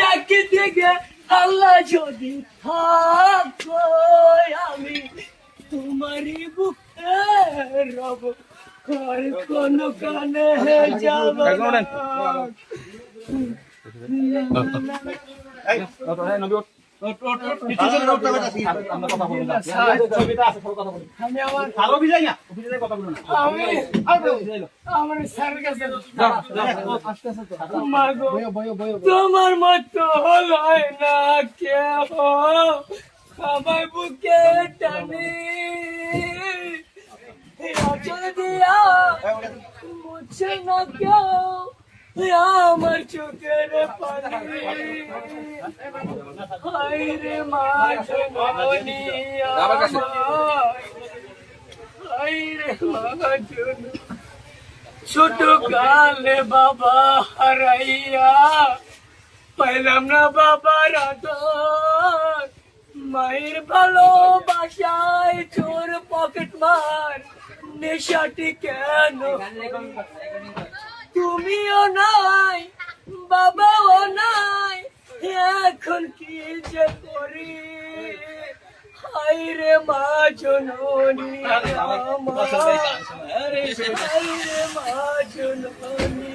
একে থেকে আল্লাহ যদি থাকো আমি তোমারই বুকে রব আর কোন কানে যাব তোমার মতো হয় না কেহ সবাই বুকে টানি আচল দিয়া মুছে না কেউ আমার চোখের পানি হায়রে মা জননী হায়রে মা জননী ছোট কালে বাবা হারাইয়া পাইলাম না বাবার আদর মায়ের ভালোবাসায় চোর পকেট মার নেশাটি কেন তুমিও নাই বাবাও নাই এখন কি যে করি হায়রে মা জননী হায়রে মা জননী